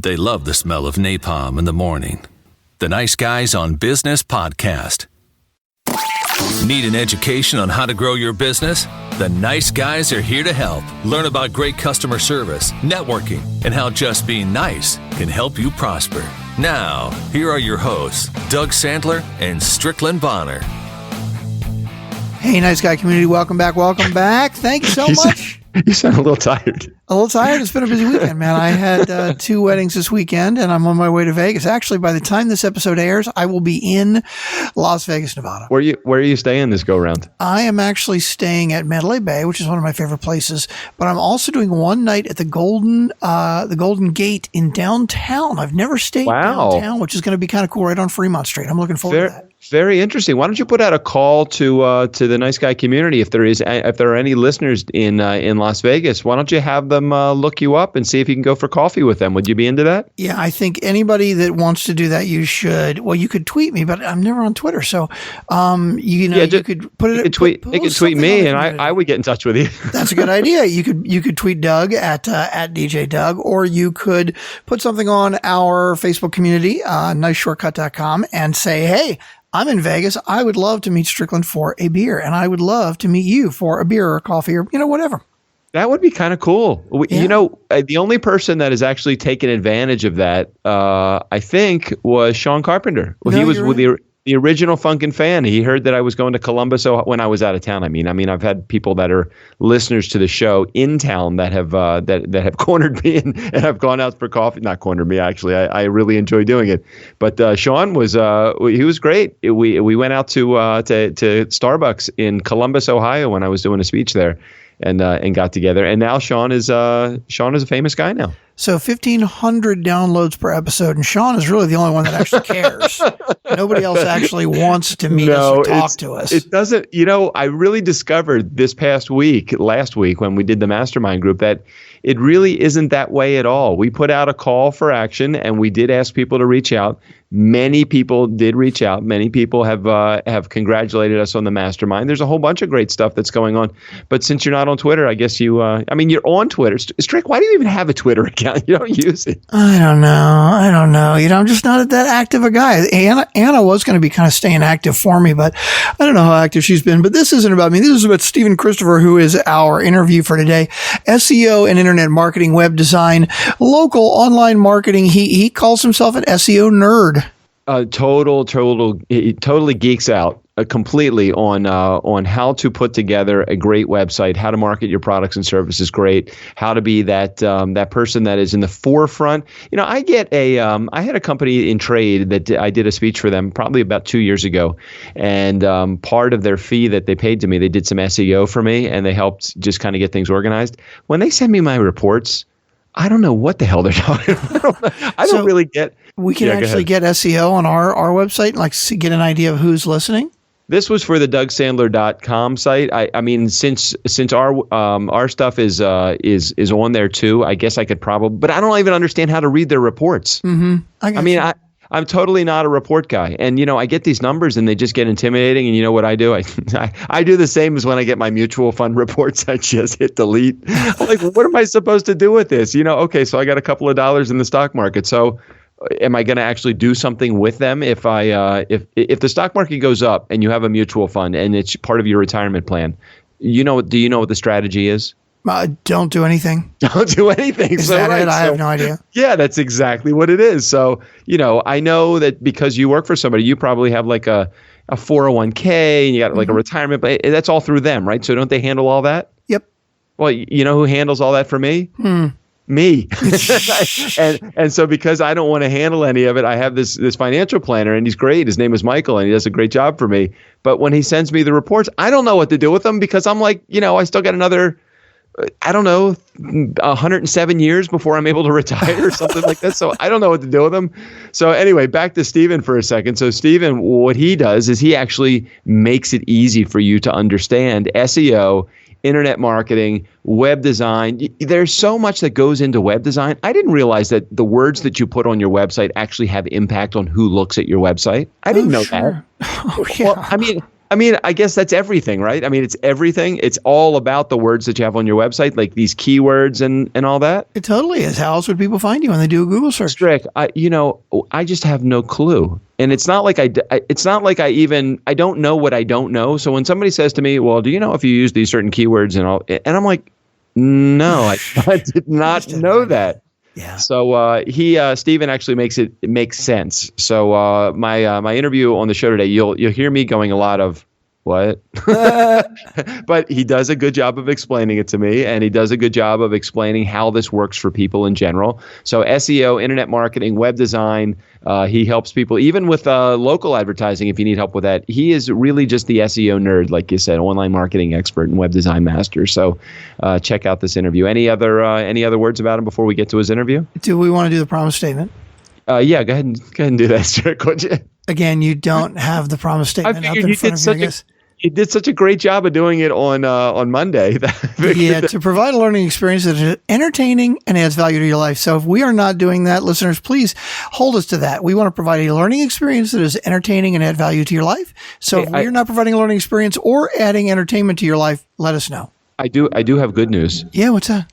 They love the smell of napalm in the morning. The Nice Guys on Business podcast. Need an education on how to grow your business? The Nice Guys are here to help. Learn about great customer service, networking, and how just being nice can help you prosper. Now, here are your hosts, Doug Sandler and Strickland Bonner. Hey, Nice Guy community, welcome back. Thank you so much. You sound a little tired. A little tired. It's been a busy weekend, man. I had 2 weddings this weekend, and I'm on my way to Vegas. Actually, by the time this episode airs, I will be in Las Vegas, Nevada. Where are you staying this go round? I am actually staying at Mandalay Bay, which is one of my favorite places. But I'm also doing one night at the Golden Gate in downtown. I've never stayed downtown, which is going to be kind of cool, right on Fremont Street. I'm looking forward to that. Very interesting. Why don't you put out a call to the Nice Guy community if there are any listeners in Las Vegas? Why don't you have them look you up and see if you can go for coffee with them? Would you be into that? Yeah, I think anybody that wants to do that, you should. Well, you could tweet me, but I'm never on Twitter, so you could put it. You could tweet me, and I would get in touch with you. That's a good idea. You could tweet Doug at DJ Doug, or you could put something on our Facebook community, niceshortcut.com, and say, hey, I'm in Vegas. I would love to meet Strickland for a beer, and I would love to meet you for a beer or a coffee or, whatever. That would be kind of cool. Yeah. The only person that has actually taken advantage of that, I think, was Sean Carpenter. Well, he was with the original Funkin' Fan. He heard that I was going to Columbus when I was out of town. I mean, I've had people that are listeners to the show in town that have have cornered me and have gone out for coffee. Not cornered me, actually. I really enjoy doing it. But Sean was he was great. We went out to Starbucks in Columbus, Ohio, when I was doing a speech there, and got together. And now Sean is a famous guy now. So 1,500 downloads per episode, and Sean is really the only one that actually cares. Nobody else actually wants to meet us or talk to us. It doesn't, I really discovered last week when we did the mastermind group, that it really isn't that way at all. We put out a call for action, and we did ask people to reach out. Many people did reach out. Many people have congratulated us on the mastermind. There's a whole bunch of great stuff that's going on. But since you're not on Twitter, I guess you're on Twitter. Strick, why do you even have a Twitter account? You don't use it. I don't know. I'm just not that active a guy. Anna was going to be kind of staying active for me, but I don't know how active she's been. But this isn't about me. This is about Stephen Christopher, who is our interview for today. SEO and internet marketing, web design, local online marketing. He calls himself an SEO nerd. He totally geeks out completely on how to put together a great website, how to market your products and services great, how to be that person that is in the forefront. I had a company in trade that I did a speech for them probably about 2 years ago, and part of their fee that they paid to me, they did some SEO for me, and they helped just kind of get things organized. When they send me my reports, I don't know what the hell they're talking about. I don't really get. We can actually get SEO on our website, like get an idea of who's listening. This was for the DougSandler.com site. I mean, since our stuff is on there too, I guess I could probably, but I don't even understand how to read their reports. Mm-hmm. I'm totally not a report guy, and I get these numbers and they just get intimidating. And you know what I do? I do the same as when I get my mutual fund reports. I just hit delete. I'm like, what am I supposed to do with this? Okay, so I got a couple of dollars in the stock market. So am I going to actually do something with them if the stock market goes up and you have a mutual fund and it's part of your retirement plan? Do you know what the strategy is? Don't do anything. Don't do anything. Is that it? I have no idea. Yeah, that's exactly what it is. So, I know that because you work for somebody, you probably have like a 401k and you got like a retirement, but that's all through them, right? So don't they handle all that? Yep. Well, you know who handles all that for me? Me. and so because I don't want to handle any of it, I have this financial planner, and he's great. His name is Michael, and he does a great job for me. But when he sends me the reports, I don't know what to do with them, because I'm like, I still got another, 107 years before I'm able to retire or something like that. So I don't know what to do with them. So anyway, back to Stephen for a second. So Stephen, what he does is he actually makes it easy for you to understand SEO, internet marketing, web design. There's so much that goes into web design. I didn't realize that the words that you put on your website actually have impact on who looks at your website. I didn't know that. Oh, yeah. Well, I mean, I guess that's everything, right? I mean, it's everything. It's all about the words that you have on your website, like these keywords and all that. It totally is. How else would people find you when they do a Google search? Strick, I just have no clue. And it's not like I don't know what I don't know. So when somebody says to me, well, do you know if you use these certain keywords and all, and I'm like, no, I did not know that. Yeah. So Stephen actually makes it makes sense. So my interview on the show today, you'll hear me going a lot of what, but he does a good job of explaining it to me, and he does a good job of explaining how this works for people in general. So SEO, internet marketing, web design. He helps people even with local advertising if you need help with that. He is really just the SEO nerd, like you said, online marketing expert and web design master. So check out this interview. Any other words about him before we get to his interview? Do we want to do the promise statement? Yeah, go ahead and do that, Strick, would you? Again, you don't have the promise statement up in front of you, I guess. You did such a great job of doing it on Monday. Yeah, to provide a learning experience that is entertaining and adds value to your life. So if we are not doing that, listeners, please hold us to that. We want to provide a learning experience that is entertaining and add value to your life. So if we're not providing a learning experience or adding entertainment to your life, let us know. I do have good news. Yeah, what's that?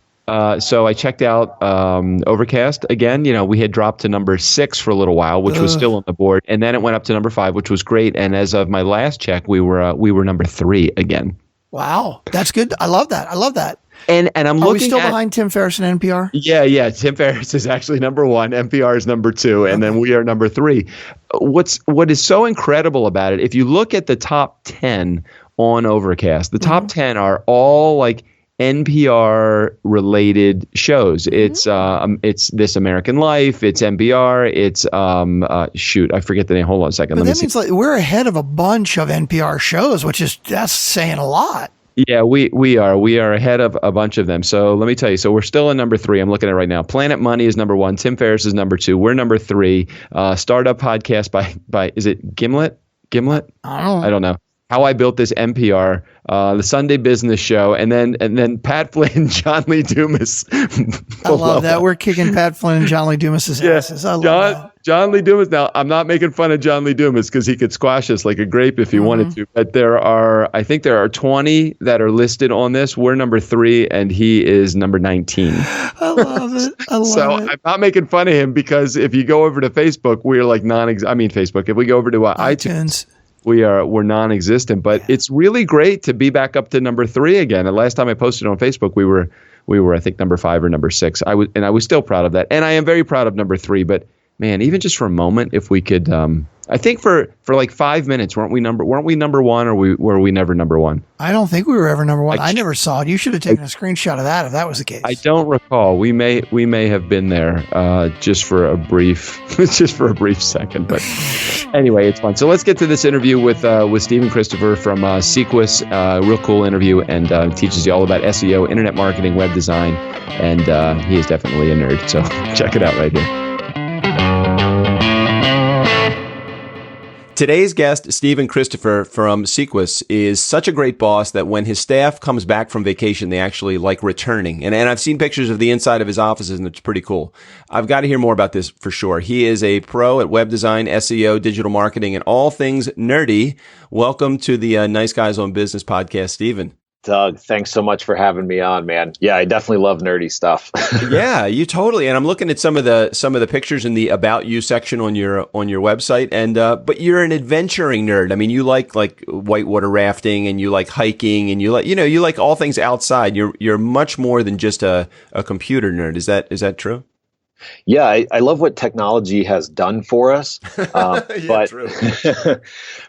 So I checked out Overcast again. We had dropped to number 6 for a little while, which was still on the board, and then it went up to number 5, which was great. And as of my last check, we were number 3 again. Wow, that's good. I love that. And I'm looking. Are we still behind Tim Ferriss and NPR? Yeah. Tim Ferriss is actually number 1. NPR is number 2, and then we are number 3. What is so incredible about it? If you look at the top 10 on Overcast, the top 10 are all like NPR related shows. It's This American Life. It's NPR. It's I forget the name. Hold on a second. But that means like we're ahead of a bunch of NPR shows, that's saying a lot. Yeah, we are ahead of a bunch of them. So let me tell you. So we're still in number 3. I'm looking at it right now. Planet Money is number 1. Tim Ferriss is number 2. We're number 3. Startup Podcast by is it Gimlet? I don't know. How I Built This NPR, the Sunday Business Show, and then Pat Flynn, John Lee Dumas. I love that. We're kicking Pat Flynn and John Lee Dumas' asses. I love that. John Lee Dumas. Now, I'm not making fun of John Lee Dumas because he could squash us like a grape if he wanted to. But I think there are 20 that are listed on this. We're number 3, and he is number 19. I love it. I'm not making fun of him because if you go over to Facebook, we're like Facebook. If we go over to iTunes. We're non-existent, but it's really great to be back up to number 3 again. And last time I posted on Facebook, we were I think number 5 or number 6. I was still proud of that, and I am very proud of number 3. But man, even just for a moment, if we could, I think for like 5 minutes, weren't we number 1, or were we never number 1? I don't think we were ever number 1. I never saw it. You should have taken a screenshot of that if that was the case. I don't recall. We may have been there just for a brief second, but anyway, it's fun. So let's get to this interview with Stephen Christopher from Sequus. Real cool interview, and teaches you all about SEO, internet marketing, web design, and he is definitely a nerd. So check it out right here. Today's guest, Stephen Christopher from Sequus, is such a great boss that when his staff comes back from vacation, they actually like returning. And I've seen pictures of the inside of his offices, and it's pretty cool. I've got to hear more about this for sure. He is a pro at web design, SEO, digital marketing, and all things nerdy. Welcome to the Nice Guys on Business podcast, Stephen. Doug, thanks so much for having me on, man. Yeah, I definitely love nerdy stuff. Yeah, you totally. And I'm looking at some of the pictures in the About You section on your website. And but you're an adventuring nerd. I mean, you like whitewater rafting, and you like hiking, and you like all things outside. You're much more than just a computer nerd. Is that true? Yeah, I love what technology has done for us. But true.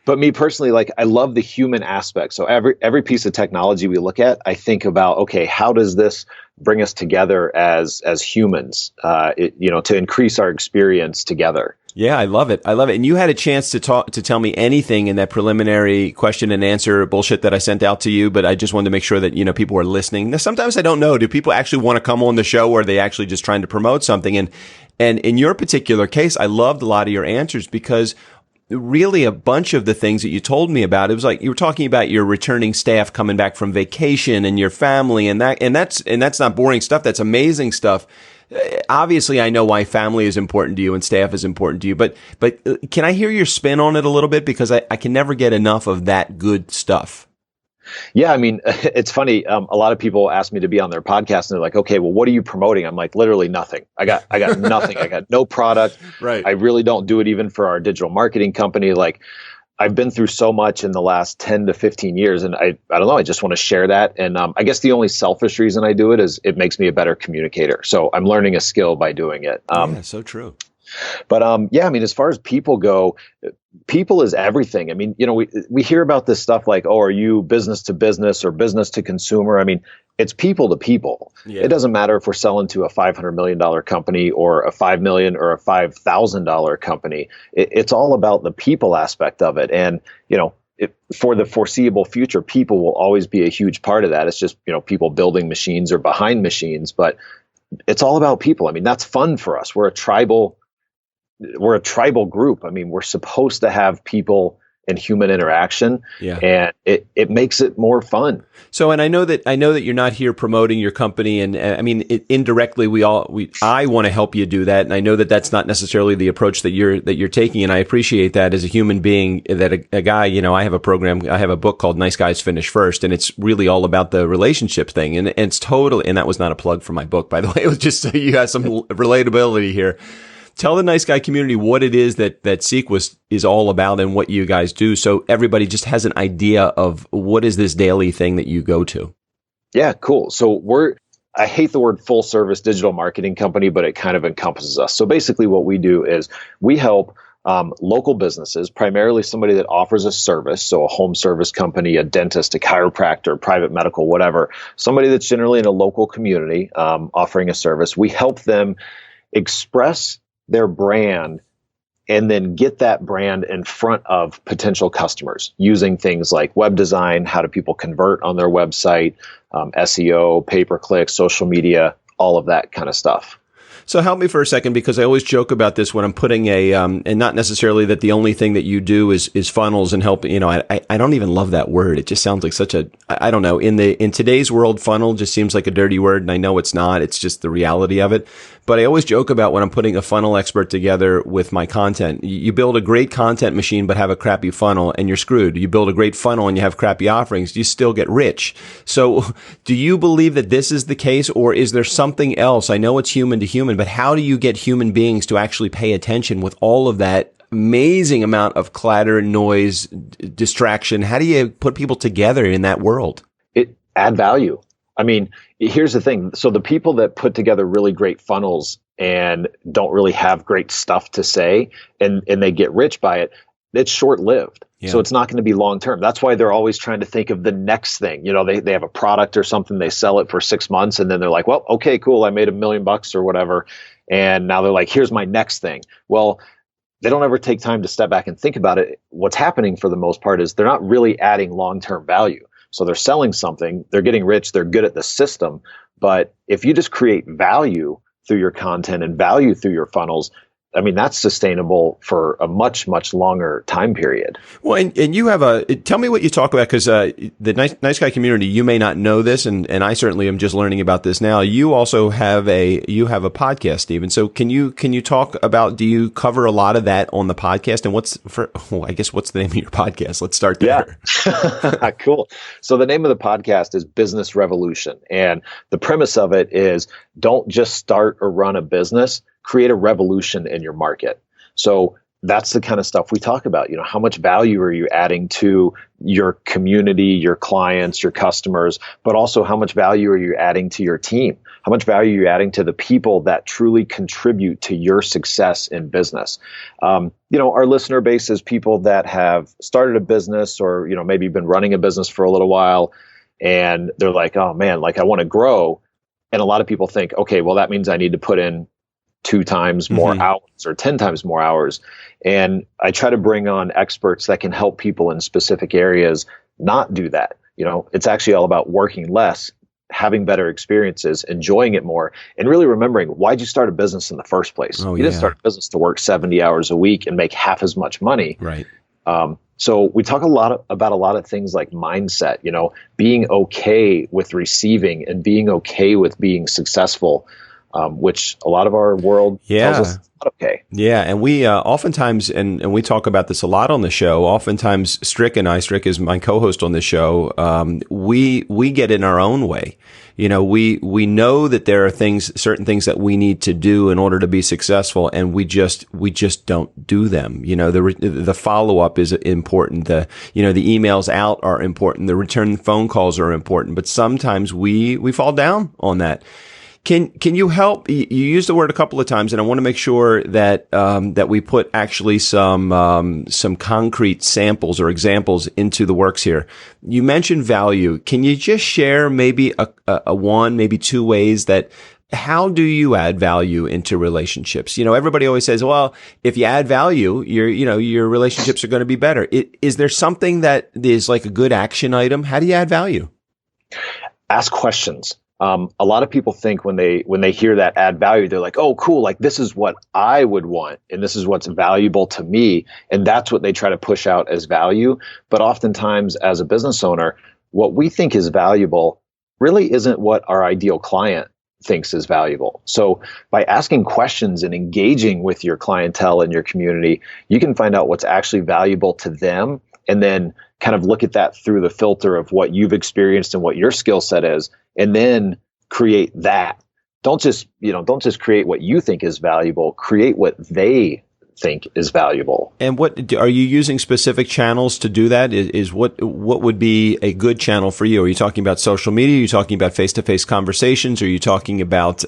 But me personally, I love the human aspect. So every piece of technology we look at, I think about, okay, how does this bring us together as humans, to increase our experience together? Yeah, I love it. And you had a chance to tell me anything in that preliminary question and answer bullshit that I sent out to you, but I just wanted to make sure that, people were listening. Now, sometimes I don't know. Do people actually want to come on the show, or are they actually just trying to promote something? And in your particular case, I loved a lot of your answers because really a bunch of the things that you told me about. It was like you were talking about your returning staff coming back from vacation and your family, and that's not boring stuff. That's amazing stuff. Obviously, I know why family is important to you and staff is important to you, but can I hear your spin on it a little bit? Because I can never get enough of that good stuff. Yeah, I mean, it's funny. A lot of people ask me to be on their podcast, and they're like, "Okay, well, what are you promoting?" I'm like, literally nothing. I got nothing. I got no product. Right. I really don't do it even for our digital marketing company. Like, I've been through so much in the last 10 to 15 years, and I don't know. I just want to share that. And I guess the only selfish reason I do it is it makes me a better communicator. So I'm learning a skill by doing it. Yeah, so true. But yeah, I mean, as far as people go, people is everything. I mean, we hear about this stuff like, oh, are you business to business or business to consumer? I mean, it's people to people. Yeah. It doesn't matter if we're selling to a $500 million company or a $5 million or a $5,000 company. It's all about the people aspect of it. And, for the foreseeable future, people will always be a huge part of that. It's just, people building machines or behind machines, but it's all about people. I mean, that's fun for us. We're a tribal group. I mean, we're supposed to have people and human interaction, and it makes it more fun. So, and I know that you're not here promoting your company, and I mean, indirectly, I want to help you do that, and I know that that's not necessarily the approach that you're taking, and I appreciate that as a human being. That a guy, I have a book called Nice Guys Finish First, and it's really all about the relationship thing, and it's totally. And that was not a plug for my book, by the way. It was just so you have some relatability here. Tell the Nice Guy community what it is that Seek is all about and what you guys do, so everybody just has an idea of what is this daily thing that you go to. Yeah, cool. So I hate the word full service digital marketing company, but it kind of encompasses us. So basically what we do is we help local businesses, primarily somebody that offers a service, so a home service company, a dentist, a chiropractor, private medical, whatever, somebody that's generally in a local community offering a service. We help them express their brand and then get that brand in front of potential customers using things like web design, how do people convert on their website, SEO, pay-per-click, social media, all of that kind of stuff. So help me for a second, because I always joke about this when I'm putting and not necessarily that the only thing that you do is funnels and help. I don't even love that word. It just sounds like such a, I don't know. In today's world, funnel just seems like a dirty word, and I know it's not. It's just the reality of it. But I always joke about when I'm putting a funnel expert together with my content. You build a great content machine but have a crappy funnel, and you're screwed. You build a great funnel and you have crappy offerings, you still get rich. So do you believe that this is the case, or is there something else? I know it's human to human, but how do you get human beings to actually pay attention with all of that amazing amount of clatter, noise, distraction? How do you put people together in that world? Add value. I mean, here's the thing. So the people that put together really great funnels and don't really have great stuff to say, and they get rich by it, it's short-lived. Yeah. So it's not going to be long-term. That's why they're always trying to think of the next thing. They have a product or something, they sell it for 6 months, and then they're like, well, okay, cool, I made $1 million or whatever. And now they're like, here's my next thing. Well, they don't ever take time to step back and think about it. What's happening for the most part is they're not really adding long-term value. So they're selling something, they're getting rich, they're good at the system. But if you just create value through your content and value through your funnels, I mean, that's sustainable for a much, much longer time period. Well, and you have tell me what you talk about, because the nice Guy community, you may not know this, and I certainly am just learning about this now. You also have a podcast, Stephen. So can you talk about, do you cover a lot of that on the podcast? And what's the name of your podcast? Let's start there. Yeah. Cool. So the name of the podcast is Business Revolution. And the premise of it is, don't just start or run a business, create a revolution in your market. So that's the kind of stuff we talk about. How much value are you adding to your community, your clients, your customers, but also how much value are you adding to your team? How much value are you adding to the people that truly contribute to your success in business? Our listener base is people that have started a business, or, maybe been running a business for a little while, and they're like, oh man, like I want to grow. And a lot of people think, okay, well, that means I need to put in 2 times more hours or 10 times more hours. And I try to bring on experts that can help people in specific areas not do that. It's actually all about working less, having better experiences, enjoying it more, and really remembering, why'd you start a business in the first place? You didn't start a business to work 70 hours a week and make half as much money. Right. So we talk about a lot of things like mindset, being okay with receiving and being okay with being successful, which a lot of our world tells us it's not okay. Yeah. And we oftentimes, and we talk about this a lot on the show, oftentimes Strick is my co-host on the show, we get in our own way. We know that there are certain things that we need to do in order to be successful, and we just don't do them. The follow up is important. The emails out are important. The return phone calls are important, but sometimes we fall down on that. Can you help? You used the word a couple of times, and I want to make sure that that we put actually some concrete samples or examples into the works here. You mentioned value. Can you just share maybe a one, maybe two ways that how do you add value into relationships? Everybody always says, well, if you add value, your relationships are going to be better. Is there something that is like a good action item? How do you add value? Ask questions. A lot of people think when they hear that add value, they're like, oh, cool. Like, this is what I would want. And this is what's valuable to me. And that's what they try to push out as value. But oftentimes as a business owner, what we think is valuable really isn't what our ideal client thinks is valuable. So by asking questions and engaging with your clientele and your community, you can find out what's actually valuable to them, and then kind of look at that through the filter of what you've experienced and what your skill set is, and then create that. Don't just create what you think is valuable, create what they think is valuable. And what are you using specific channels to do that? Is what would be a good channel for you? Are you talking about social media? Are you talking about face-to-face conversations? Are you talking about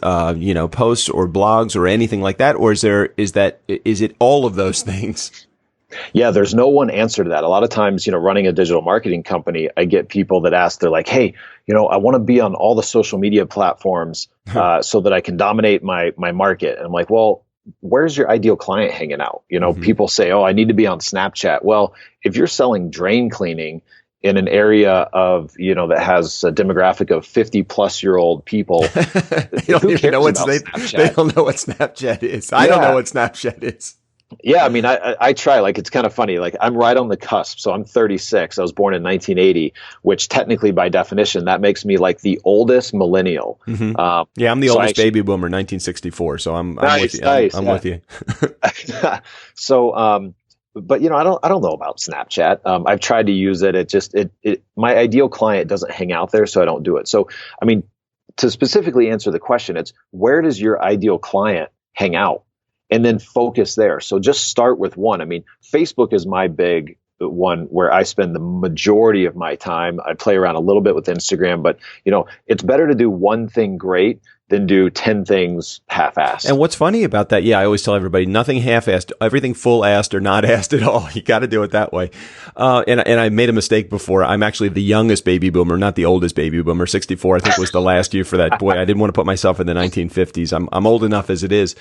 posts or blogs or anything like that? Or is it all of those things? Yeah, there's no one answer to that. A lot of times, running a digital marketing company, I get people that ask, they're like, hey, I want to be on all the social media platforms so that I can dominate my market. And I'm like, well, where's your ideal client hanging out? People say, oh, I need to be on Snapchat. Well, if you're selling drain cleaning in an area of, that has a demographic of 50-plus-year-old people, they don't even know what Snapchat. They don't know what Snapchat is. I don't know what Snapchat is. Yeah, I mean, I try. Like, it's kind of funny. Like, I'm right on the cusp. So I'm 36. I was born in 1980, which technically, by definition, that makes me like the oldest millennial. Mm-hmm. I'm the oldest baby boomer, 1964. So I'm with you. I'm with you. So, but I don't know about Snapchat. I've tried to use it. It my ideal client doesn't hang out there, so I don't do it. So, I mean, to specifically answer the question, it's where does your ideal client hang out? And then focus there. So just start with one. I mean, Facebook is my big one where I spend the majority of my time. I play around a little bit with Instagram, but it's better to do one thing great than do 10 things half-assed. And what's funny about that, I always tell everybody, nothing half-assed, everything full-assed or not assed at all. You got to do it that way. And I made a mistake before. I'm actually the youngest baby boomer, not the oldest baby boomer. 64, I think, was the last year for that. Boy, I didn't want to put myself in the 1950s. I'm old enough as it is.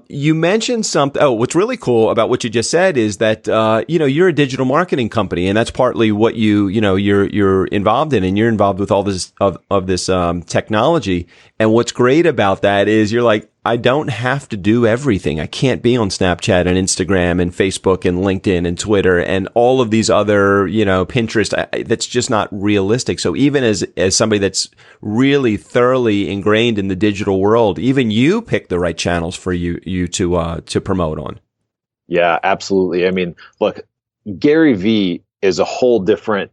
You mentioned something. Oh, what's really cool about what you just said is that, you're a digital marketing company, and that's partly what you're involved in, and you're involved with all this of this technology. And what's great about that is you're like, I don't have to do everything. I can't be on Snapchat and Instagram and Facebook and LinkedIn and Twitter and all of these other, Pinterest. That's just not realistic. So even as somebody that's really thoroughly ingrained in the digital world, even you pick the right channels for you to promote on. Yeah, absolutely. I mean, look, Gary Vee is a whole different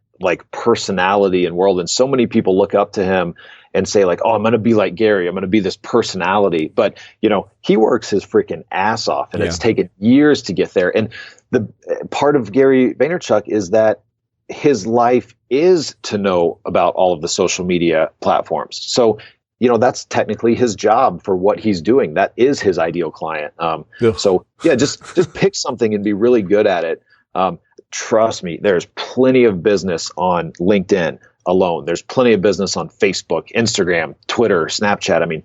personality and world, and so many people look up to him and say like, oh, I'm going to be like Gary. I'm going to be this personality. But, he works his freaking ass off, and it's taken years to get there. And the part of Gary Vaynerchuk is that his life is to know about all of the social media platforms. So, that's technically his job for what he's doing. That is his ideal client. So yeah, just pick something and be really good at it. Trust me, there's plenty of business on LinkedIn alone. There's plenty of business on Facebook, Instagram, Twitter, Snapchat. I mean,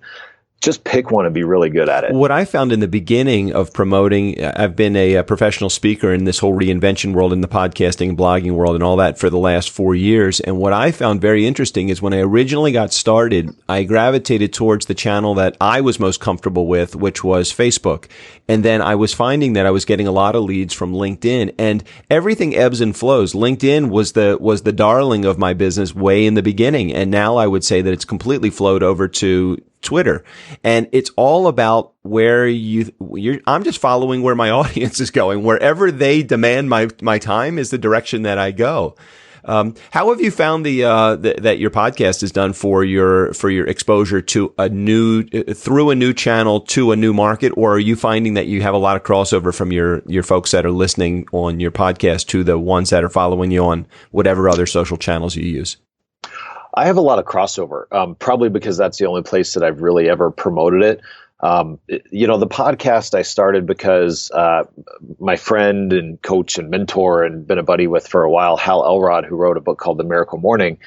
just pick one and be really good at it. What I found in the beginning of promoting, I've been a professional speaker in this whole reinvention world, in the podcasting and blogging world and all that for the last 4 years. And what I found very interesting is when I originally got started, I gravitated towards the channel that I was most comfortable with, which was Facebook. And then I was finding that I was getting a lot of leads from LinkedIn, and everything ebbs and flows. LinkedIn was the darling of my business way in the beginning. And now I would say that it's completely flowed over to Twitter. And it's all about where I'm just following where my audience is going. Wherever they demand my time is the direction that I go. How have you found that your podcast has done for your exposure to through a new channel to a new market? Or are you finding that you have a lot of crossover from your folks that are listening on your podcast to the ones that are following you on whatever other social channels you use? I have a lot of crossover, probably because that's the only place that I've really ever promoted it. The podcast I started because my friend and coach and mentor and been a buddy with for a while, Hal Elrod, who wrote a book called The Miracle Morning,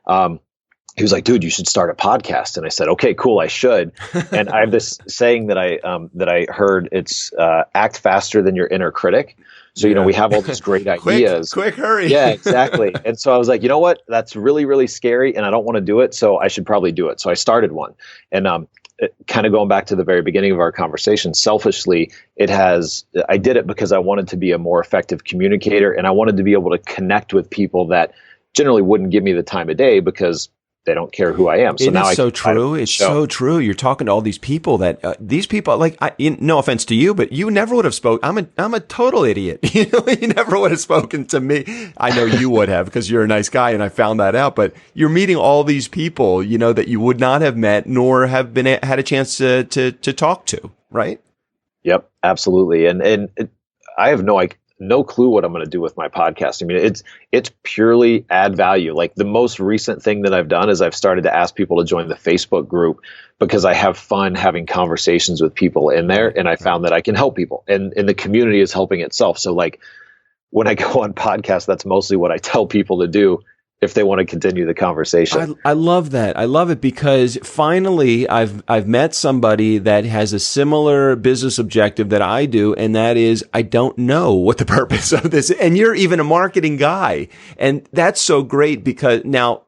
he was like, dude, you should start a podcast. And I said, okay, cool, I should. And I have this saying that I heard, it's act faster than your inner critic. So, we have all these great ideas. Quick, hurry. Yeah, exactly. And so I was like, you know what? That's really, really scary and I don't want to do it. So I should probably do it. So I started one. And kind of going back to the very beginning of our conversation, selfishly, I did it because I wanted to be a more effective communicator, and I wanted to be able to connect with people that generally wouldn't give me the time of day because they don't care who I am. So now it's so true. It's so true. You're talking to all these people that these people, like, no offense to you, but you never would have spoken. I'm a total idiot. You never would have spoken to me. I know you would have because you're a nice guy, and I found that out. But you're meeting all these people, that you would not have met nor have had a chance to talk to, right? Yep, absolutely. And I have no clue what I'm going to do with my podcast. I mean, it's purely add value. Like, the most recent thing that I've done is I've started to ask people to join the Facebook group because I have fun having conversations with people in there, and I found that I can help people, and the community is helping itself. So, like, when I go on podcasts, that's mostly what I tell people to do if they want to continue the conversation. I love that. I love it because finally I've met somebody that has a similar business objective that I do, and that is I don't know what the purpose of this is. And you're even a marketing guy. And that's so great because now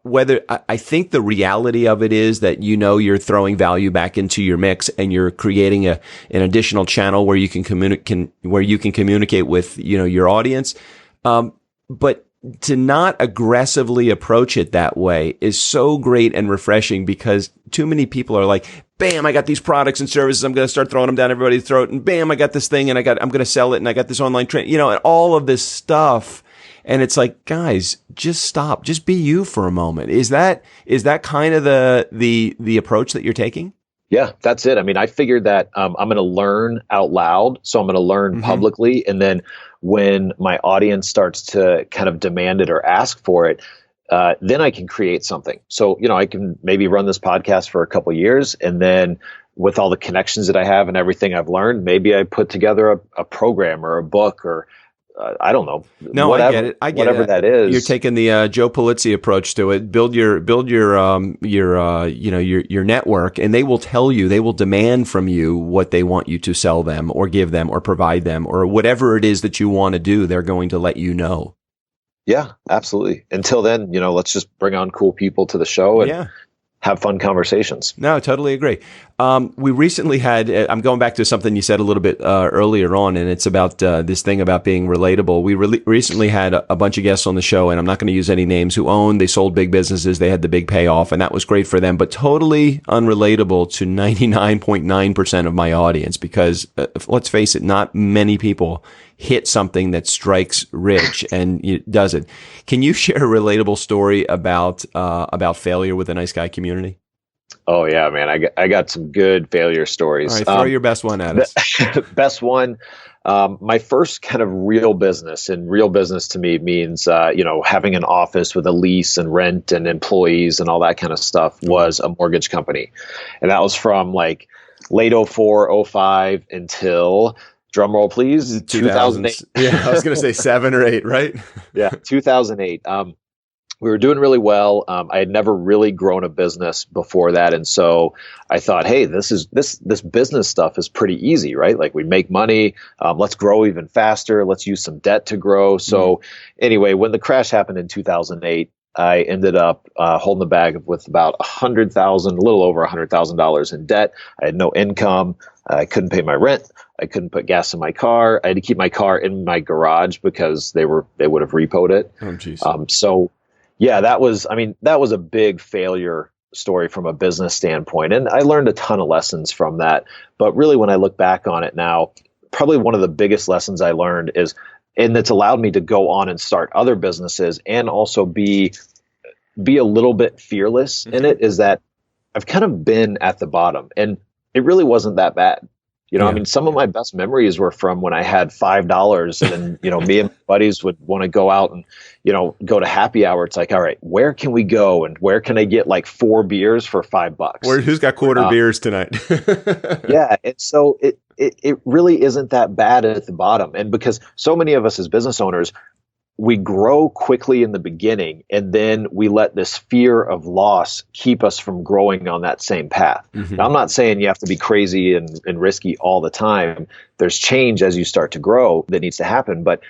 I think the reality of it is that you're throwing value back into your mix, and you're creating an additional channel where you can communicate with your audience. But to not aggressively approach it that way is so great and refreshing, because too many people are like, bam, I got these products and services, I'm going to start throwing them down everybody's throat, and bam, I got this thing, and I'm going to sell it, and I got this online training, and all of this stuff. And it's like, guys, just stop, just be you for a moment. Is that kind of the approach that you're taking? Yeah, that's it. I mean, I figured that I'm going to learn out loud, so I'm going to learn publicly, and then when my audience starts to kind of demand it or ask for it, then I can create something. So, I can maybe run this podcast for a couple of years, and then with all the connections that I have and everything I've learned, maybe I put together a program or a book or I don't know. No, whatever, I get it. Whatever that is. You're taking the Joe Pulizzi approach to it. Build your network, and they will tell you, they will demand from you what they want you to sell them or give them or provide them or whatever it is that you want to do. They're going to let you know. Yeah, absolutely. Until then, let's just bring on cool people to the show and have fun conversations. No, totally agree. We recently had, I'm going back to something you said a little bit earlier on, and it's about this thing about being relatable. We recently had a bunch of guests on the show, and I'm not going to use any names, they sold big businesses, they had the big payoff, and that was great for them, but totally unrelatable to 99.9% of my audience, because let's face it, not many people hit something that strikes rich and it does it. Can you share a relatable story about failure with the Nice Guy community? Oh yeah, man. I got some good failure stories. All right, throw your best one at us. Best one. My first kind of real business, and real business to me means, having an office with a lease and rent and employees and all that kind of stuff, was a mortgage company. And that was from like late 04, 05 until, drum roll please, 2008. Yeah, I was going to say 7 or 8, right? Yeah, 2008. we were doing really well. I had never really grown a business before that. And so I thought, hey, this business stuff is pretty easy, right? Like we make money. Let's grow even faster. Let's use some debt to grow. So anyway, when the crash happened in 2008, I ended up holding the bag with about a little over $100,000 in debt. I had no income. I couldn't pay my rent. I couldn't put gas in my car. I had to keep my car in my garage because they would have repoed it. Oh, geez. So yeah, that was a big failure story from a business standpoint. And I learned a ton of lessons from that. But really, when I look back on it now, probably one of the biggest lessons I learned is, and it's allowed me to go on and start other businesses and also be a little bit fearless in it, is that I've kind of been at the bottom and it really wasn't that bad. I mean, some of my best memories were from when I had $5 and, me and my buddies would want to go out and, go to happy hour. It's like, all right, where can we go? And where can I get like 4 beers for $5? Who's got quarter beers tonight? Yeah. And so it really isn't that bad at the bottom. And because so many of us as business owners, we grow quickly in the beginning, and then we let this fear of loss keep us from growing on that same path. Now, I'm not saying you have to be crazy and risky all the time. There's change as you start to grow that needs to happen, but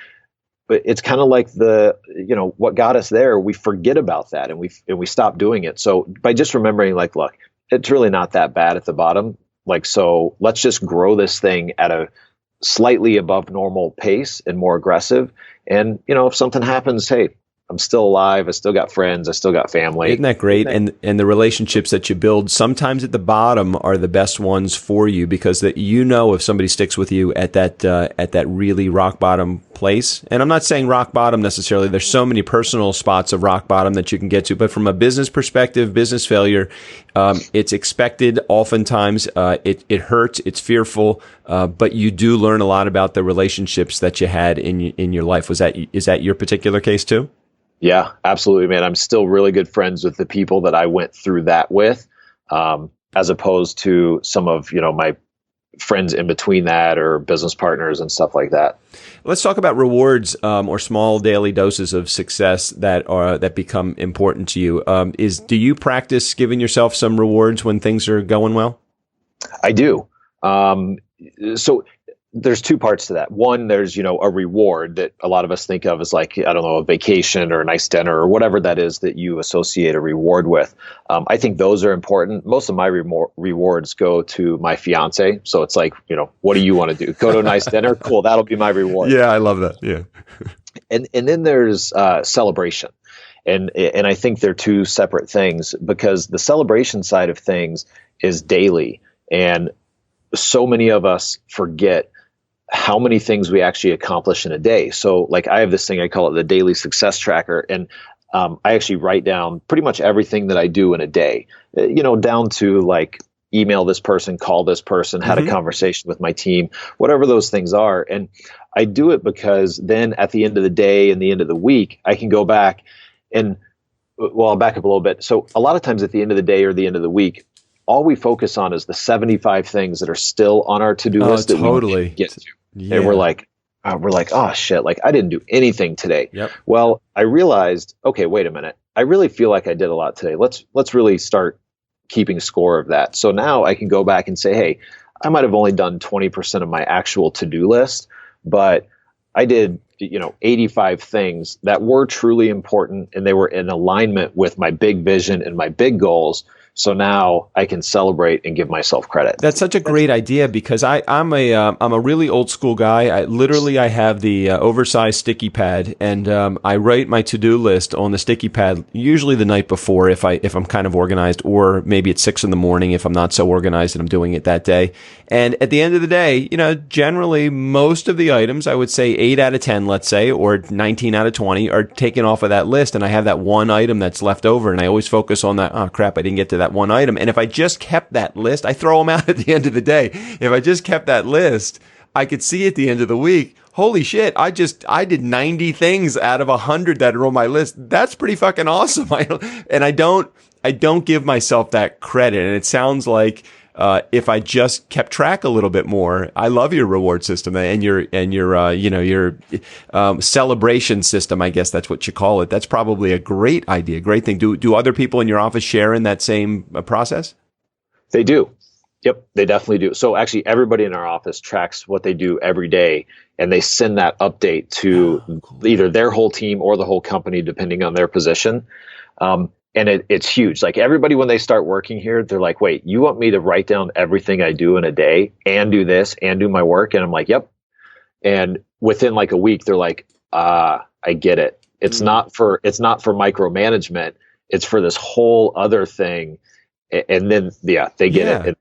it's kind of like what got us there. We forget about that and we stop doing it. So by just remembering, like, look, it's really not that bad at the bottom. Like, so let's just grow this thing at a slightly above normal pace and more aggressive. And, if something happens, hey, I'm still alive. I still got friends. I still got family. Isn't that great? And the relationships that you build sometimes at the bottom are the best ones for you, because that if somebody sticks with you at that really rock bottom place. And I'm not saying rock bottom necessarily. There's so many personal spots of rock bottom that you can get to. But from a business perspective, business failure, it's expected. Oftentimes, it hurts. It's fearful. But you do learn a lot about the relationships that you had in your life. Is that your particular case too? Yeah, absolutely, man. I'm still really good friends with the people that I went through that with, as opposed to some of, my friends in between that or business partners and stuff like that. Let's talk about rewards, or small daily doses of success that become important to you. Do you practice giving yourself some rewards when things are going well? I do. So there's 2 parts to that. One, there's, a reward that a lot of us think of as like, I don't know, a vacation or a nice dinner or whatever that is that you associate a reward with. I think those are important. Most of my rewards go to my fiance. So it's like, what do you want to do? Go to a nice dinner? Cool. That'll be my reward. Yeah, I love that. Yeah. And then there's celebration. And I think they're 2 separate things, because the celebration side of things is daily. And so many of us forget how many things we actually accomplish in a day. So like I have this thing, I call it the daily success tracker. And I actually write down pretty much everything that I do in a day, down to like email this person, call this person, had a conversation with my team, whatever those things are. And I do it because then at the end of the day and the end of the week, I can go back and, well, I'll back up a little bit. So a lot of times at the end of the day or the end of the week, all we focus on is the 75 things that are still on our to-do list that we didn't get to. Yeah. And we're like, oh shit, like I didn't do anything today. Yep. Well, I realized, okay, wait a minute. I really feel like I did a lot today. Let's really start keeping score of that. So now I can go back and say, hey, I might have only done 20% of my actual to-do list, but I did, 85 things that were truly important, and they were in alignment with my big vision and my big goals. So now I can celebrate and give myself credit. That's such a great idea, because I'm a really old school guy. I have the oversized sticky pad, and I write my to-do list on the sticky pad usually the night before if I'm kind of organized, or maybe at 6 a.m. if I'm not so organized and I'm doing it that day. And at the end of the day, generally most of the items, I would say 8 out of 10, let's say, or 19 out of 20 are taken off of that list, and I have that one item that's left over, and I always focus on that. Oh crap, I didn't get to that one item. And if I just kept that list, I throw them out at the end of the day. If I just kept that list, I could see at the end of the week, holy shit, I did 90 things out of 100 that are on my list. That's pretty fucking awesome. I don't give myself that credit. And it sounds like if I just kept track a little bit more. I love your reward system and your celebration system. I guess that's what you call it. That's probably a great idea, great thing. Do other people in your office share in that same process? They do. Yep, they definitely do. So actually, everybody in our office tracks what they do every day, and they send that update to either their whole team or the whole company, depending on their position. And it's huge. Like everybody, when they start working here, they're like, wait, you want me to write down everything I do in a day and do this and do my work? And I'm like, yep. And within like a week, they're like, I get it. It's not for micromanagement. It's for this whole other thing. And then, they get it.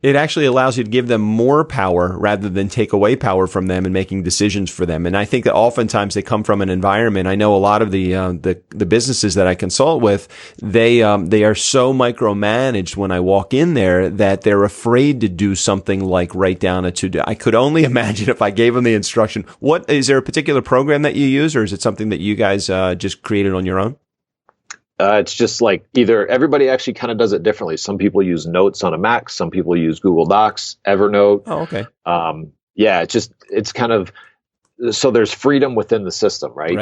It actually allows you to give them more power rather than take away power from them and making decisions for them. And I think that oftentimes they come from an environment. I know a lot of the businesses that I consult with, they are so micromanaged when I walk in there that they're afraid to do something like write down a to-do. I could only imagine if I gave them the instruction. What is there a particular program that you use, or is it something that you guys just created on your own? It's just like either everybody actually kind of does it differently. Some people use Notes on a Mac. Some people use Google Docs, Evernote. Oh, okay. It's kind of, so there's freedom within the system, right?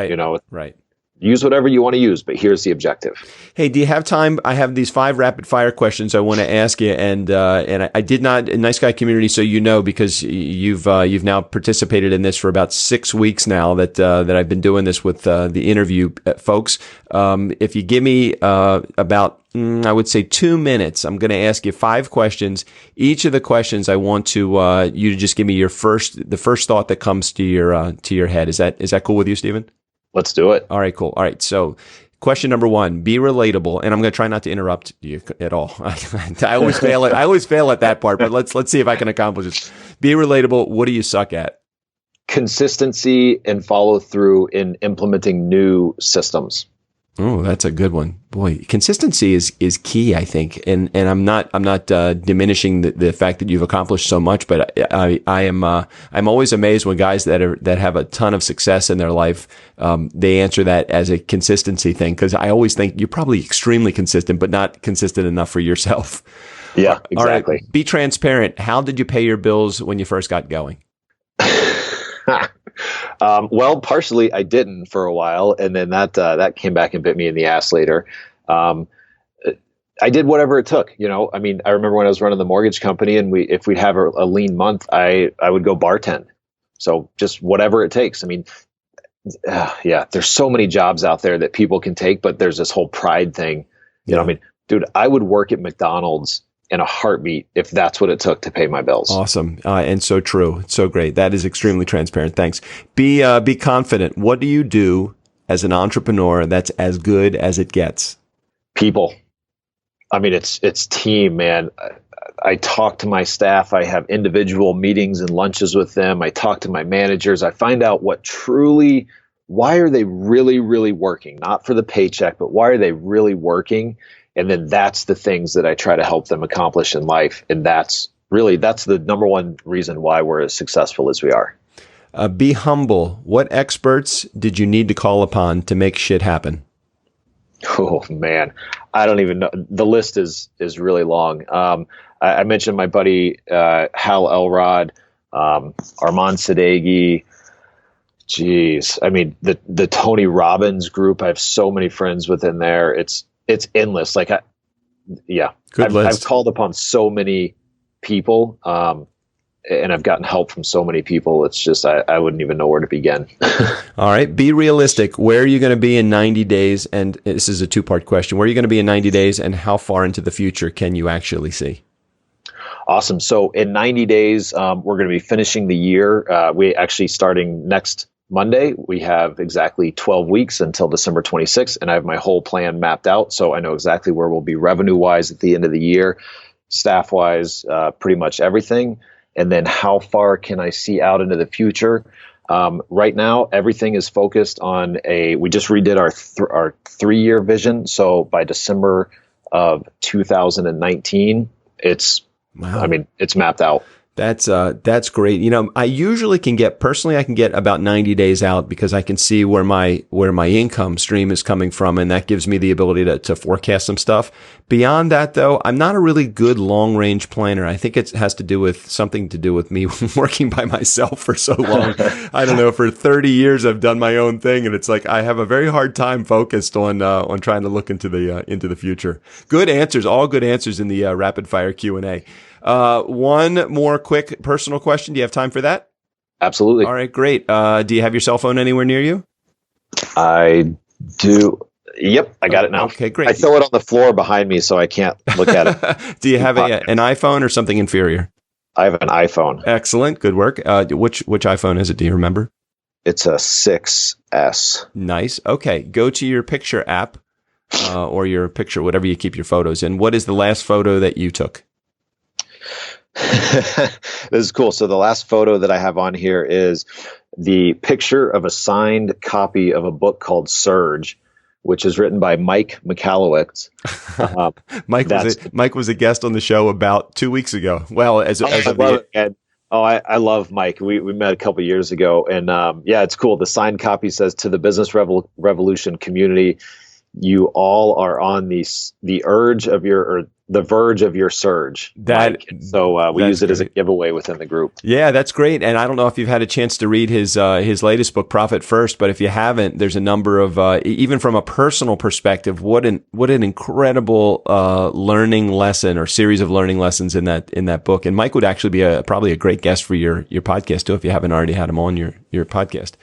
Right. Use whatever you want to use, but here's the objective. Hey, do you have time? I have these 5 rapid fire questions I want to ask you, and I did not in Nice Guy Community, so because you've now participated in this for about 6 weeks now that I've been doing this with the interview folks. If you give me about I would say 2 minutes, I'm going to ask you 5 questions. Each of the questions I want to you to just give me the first thought that comes to your head. Is that cool with you, Stephen? Let's do it. All right, cool. All right. So question number 1, be relatable. And I'm going to try not to interrupt you at all. I always fail at that part, but let's see if I can accomplish it. Be relatable. What do you suck at? Consistency and follow through in implementing new systems. Oh, that's a good one. Boy, consistency is key, I think. And I'm not diminishing the fact that you've accomplished so much, but I'm always amazed when guys that have a ton of success in their life, they answer that as a consistency thing. Cause I always think you're probably extremely consistent, but not consistent enough for yourself. Yeah, exactly. All right, be transparent. How did you pay your bills when you first got going? Well, partially I didn't for a while, and then that came back and bit me in the ass later. I did whatever it took. I mean, I remember when I was running the mortgage company, and if we'd have a lean month, I would go bartend. So just whatever it takes. I mean, there's so many jobs out there that people can take, but there's this whole pride thing. I mean, dude, I would work at McDonald's in a heartbeat if that's what it took to pay my bills. Awesome. And so true. So great. That is extremely transparent. Thanks. Be confident. What do you do as an entrepreneur that's as good as it gets? People. I mean, it's team, man. I talk to my staff. I have individual meetings and lunches with them. I talk to my managers. I find out why are they really, really working? Not for the paycheck, but why are they really working? And then that's the things that I try to help them accomplish in life. And that's the number one reason why we're as successful as we are. Be humble. What experts did you need to call upon to make shit happen? Oh, man. I don't even know. The list is really long. I mentioned my buddy Hal Elrod, Armand Sadeghi. Jeez. I mean, the Tony Robbins group, I have so many friends within there. It's endless. Like, I've called upon so many people, and I've gotten help from so many people. It's just, I wouldn't even know where to begin. All right. Be realistic. Where are you going to be in 90 days? And this is a 2-part question. Where are you going to be in 90 days, and how far into the future can you actually see? Awesome. So in 90 days, we're going to be finishing the year. We actually starting next Monday, we have exactly 12 weeks until December 26th, and I have my whole plan mapped out. So I know exactly where we'll be revenue-wise at the end of the year, staff-wise, pretty much everything. And then how far can I see out into the future? Right now, everything is focused on we just redid our 3-year vision. So by December of 2019, it's mapped out. That's great. I usually can get about 90 days out because I can see where my income stream is coming from, and that gives me the ability to forecast some stuff. Beyond that, though, I'm not a really good long range planner. I think it has something to do with me working by myself for so long. I don't know, for 30 years I've done my own thing, and it's like I have a very hard time focused on trying to look into the future. Good answers, all good answers in the rapid fire Q&A. One more quick personal question. Do you have time for that? Absolutely. All right, great. Do you have your cell phone anywhere near you? I do. Yep, I got it now. Okay, great. I throw it on the floor behind me so I can't look at it. Do you have an iPhone or something inferior? I have an iPhone. Excellent. Good work. Which iPhone is it? Do you remember? It's a 6S. Nice. Okay. Go to your picture app or your picture, whatever you keep your photos in. What is the last photo that you took? This is cool. So the last photo that I have on here is the picture of a signed copy of a book called Surge, which is written by Mike Michalowicz. Mike was a guest on the show about 2 weeks ago. Well, I love Mike. We met a couple years ago, and it's cool. The signed copy says, "To the business revolution community, you all are on the verge of your surge." So we use it as a giveaway within the group. Yeah, that's great. And I don't know if you've had a chance to read his latest book, Profit First, but if you haven't, there's a number of even from a personal perspective, what an incredible learning lesson or series of learning lessons in that book. And Mike would actually be probably a great guest for your podcast too, if you haven't already had him on your podcast.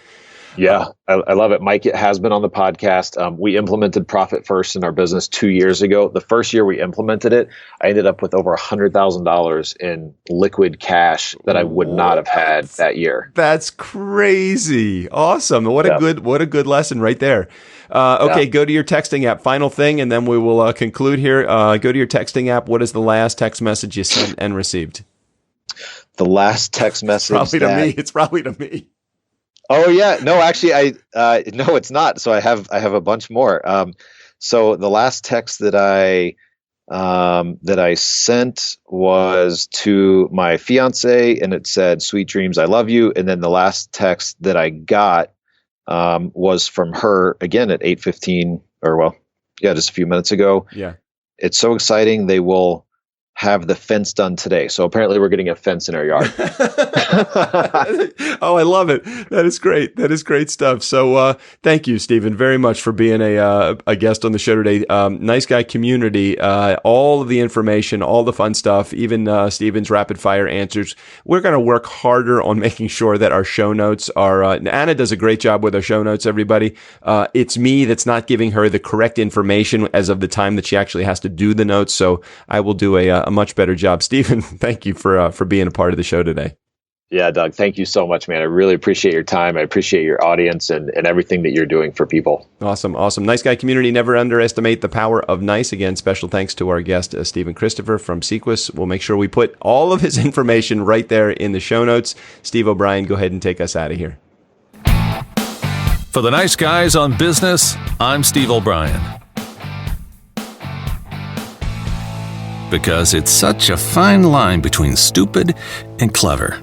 Yeah, I love it. Mike has been on the podcast. We implemented Profit First in our business 2 years ago. The first year we implemented it, I ended up with over $100,000 in liquid cash that I would not have had that year. That's crazy. Awesome. What a good lesson right there. Okay, Go to your texting app. Final thing, and then we will conclude here. Go to your texting app. What is the last text message you sent and received? The last text message. It's probably to me. Oh yeah, no, actually, no, it's not. So I have a bunch more. So the last text that I sent was to my fiance, and it said, "Sweet dreams, I love you." And then the last text that I got was from her again at 8:15, just a few minutes ago. Yeah, it's so exciting. They will have the fence done today. So apparently we're getting a fence in our yard. Oh, I love it. That is great. That is great stuff. So thank you, Stephen, very much for being a guest on the show today. Nice Guy Community, all of the information, all the fun stuff, even Stephen's rapid fire answers. We're going to work harder on making sure that our show notes are, Anna does a great job with our show notes, everybody. It's me that's not giving her the correct information as of the time that she actually has to do the notes. So I will do a much better job. Stephen, thank you for being a part of the show today. Yeah, Doug, thank you so much, man. I really appreciate your time. I appreciate your audience and everything that you're doing for people. Awesome. Nice Guy Community, never underestimate the power of nice. Again, special thanks to our guest, Stephen Christopher from Sequus. We'll make sure we put all of his information right there in the show notes. Steve O'Brien, go ahead and take us out of here. For the Nice Guys on Business, I'm Steve O'Brien. Because it's such a fine line between stupid and clever.